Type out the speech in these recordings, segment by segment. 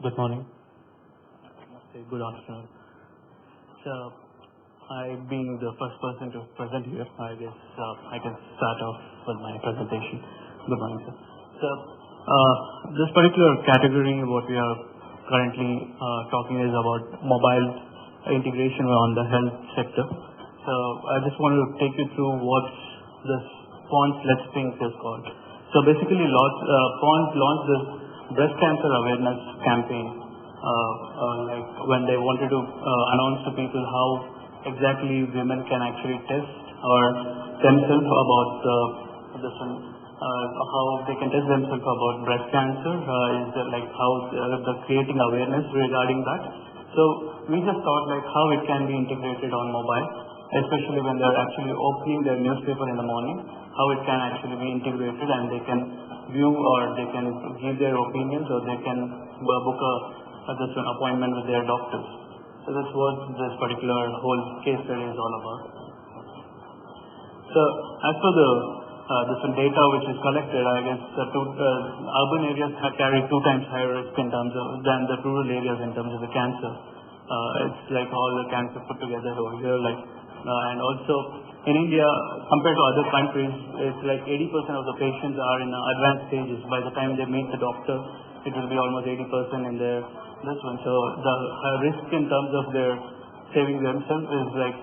Good morning. Say good afternoon. So, I being the first person to present here, I guess I can start off with my presentation. Good morning, sir. So, this particular category, what we are currently talking is about mobile integration on the health sector. So, I just want to take you through what this PONS Let's Think is called. So, basically, PONS launched this breast cancer awareness campaign, like when they wanted to announce to people how exactly women can actually test or themselves about how they can test themselves about breast cancer, is like how they're creating awareness regarding that. So we just thought like how it can be integrated on mobile, especially when they're actually opening their newspaper in the morning, how it can actually be integrated and they can view or they can give their opinions or they can book an appointment with their doctors. So that's what this particular whole case study is all about. So as for the this data which is collected, I guess urban areas carry 2 times higher risk in terms of than the rural areas in terms of the cancer. It's like all the cancer put together over here, like and also in India, compared to other countries, it's like 80% of the patients are in advanced stages. By the time they meet the doctor, it will be almost 80% in this one. So the risk in terms of their saving themselves is like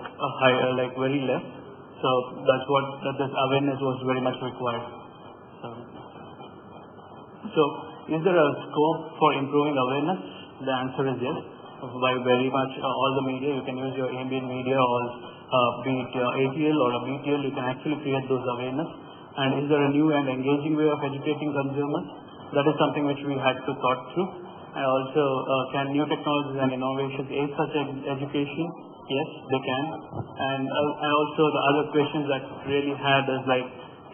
like very less. So that's what this awareness was very much required. So is there a scope for improving awareness? The answer is yes. By very much all the media, you can use your ambient media or be it your ATL or a BTL, you can actually create those awareness. And is there a new and engaging way of educating consumers? That is something which we had to thought through. And also, can new technologies and innovations aid such education? Yes, they can. And also the other questions that really had is like,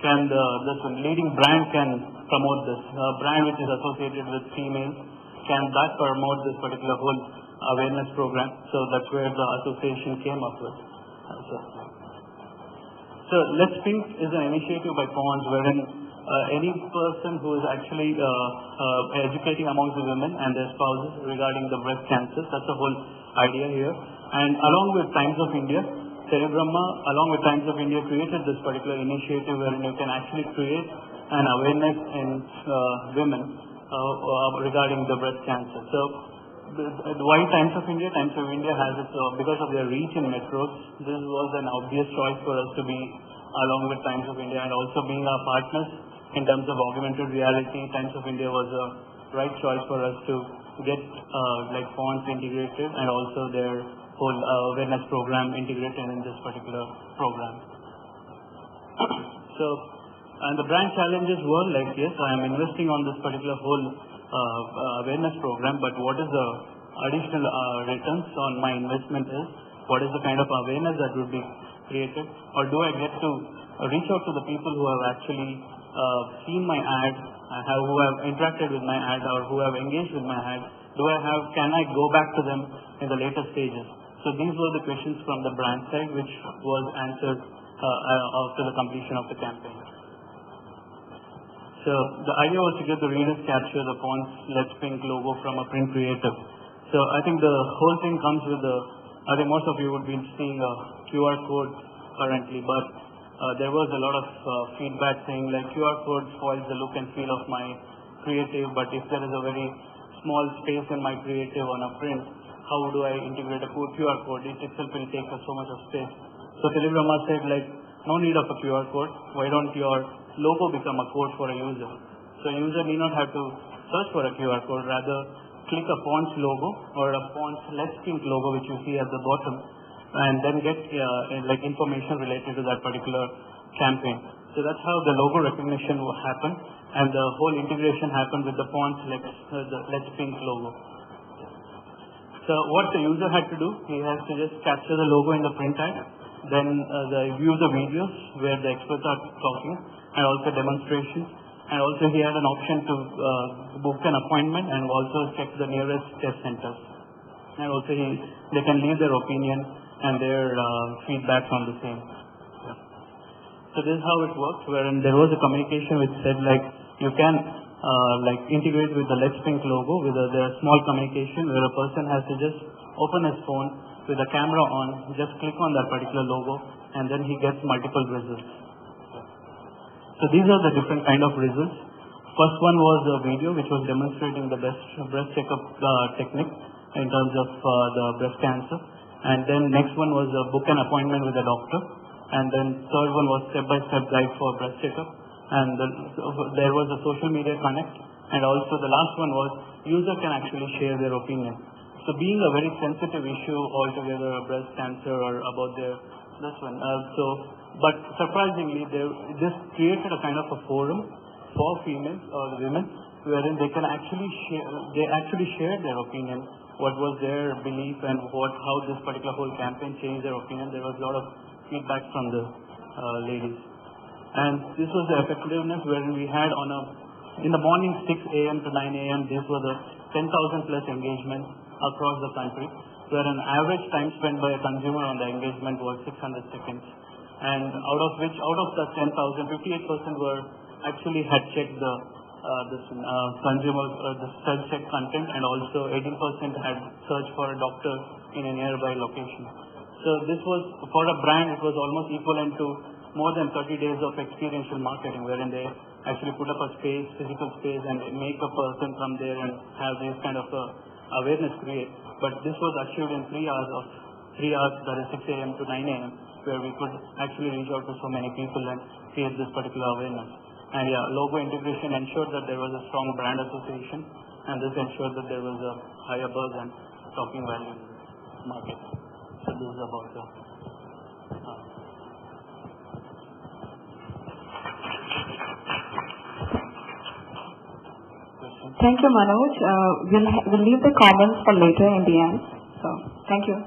can this leading brand can promote this? A brand which is associated with females, can that promote this particular whole awareness program? So that's where the association came up with. So Let's Think is an initiative by PONS wherein any person who is actually educating amongst the women and their spouses regarding the breast cancer, that's the whole idea here. And along with Times of India, TELiBrahma, along with Times of India, created this particular initiative wherein you can actually create an awareness in women regarding the breast cancer. So why Times of India? Times of India has it because of their reach in metros. This was an obvious choice for us to be along with Times of India, and also being our partners in terms of augmented reality. Times of India was a right choice for us to get like PONS integrated and also their whole awareness program integrated in this particular program. So, and the brand challenges were like, yes, I am investing on this particular whole awareness program, but what is the additional returns on my investment is? What is the kind of awareness that would be created? Or do I get to reach out to the people who have actually seen my ad, who have interacted with my ad, or who have engaged with my ad? Can I go back to them in the later stages? So these were the questions from the brand side, which was answered after the completion of the campaign. So the idea was to get the readers capture the PONS Let's Think logo from a print creative. So I think the whole thing comes with I think most of you would be seeing a QR code currently, but there was a lot of feedback saying like QR code spoils the look and feel of my creative, but if there is a very small space in my creative on a print, how do I integrate a QR code? It itself will take so much of space. So TELiBrahma said like, no need of a QR code. Why don't your logo become a code for a user? So user need not have to search for a QR code, rather click a PONS logo or a PONS Let's Think logo which you see at the bottom, and then get like information related to that particular campaign. So that's how the logo recognition will happen, and the whole integration happened with the PONS Let's Think logo. So what the user had to do, he has to just capture the logo in the print ad, then view the videos where the experts are talking, and also demonstrations. And also he had an option to book an appointment and also check the nearest test centers. And also they can leave their opinion and their feedback on the same. So this is how it works, wherein there was a communication which said like, you can like integrate with the Let's Think logo with their small communication where a person has to just open his phone with the camera on, just click on that particular logo, and then he gets multiple results. So these are the different kind of results. First one was a video which was demonstrating the best breast checkup technique in terms of the breast cancer. And then next one was book an appointment with a doctor. And then third one was step-by-step guide for breast checkup. And there was a social media connect. And also the last one was user can actually share their opinion. So being a very sensitive issue altogether, breast cancer or about this one. But surprisingly, this created a kind of a forum for females or women wherein they can actually share their opinion, what was their belief and how this particular whole campaign changed their opinion. There was a lot of feedback from the ladies. And this was the effectiveness wherein we had in the morning 6 a.m. to 9 a.m. These were the 10,000 plus engagements across the country, where an average time spent by a consumer on the engagement was 600 seconds. And out of the 10,000, 58% were actually had checked the self-check content, and also 18% had searched for a doctor in a nearby location. So this was, for a brand, it was almost equivalent to more than 30 days of experiential marketing, wherein they actually put up a space, physical space, and make a person come there and have this kind of awareness create. But this was achieved in 3 hours, that is 6 a.m. to 9 a.m., where we could actually reach out to so many people and create this particular awareness. And yeah, logo integration ensured that there was a strong brand association, and this ensured that there was a higher buzz and talking value in the market. So this is about the Thank you, Manoj. We'll leave the comments for later in the end. So, thank you.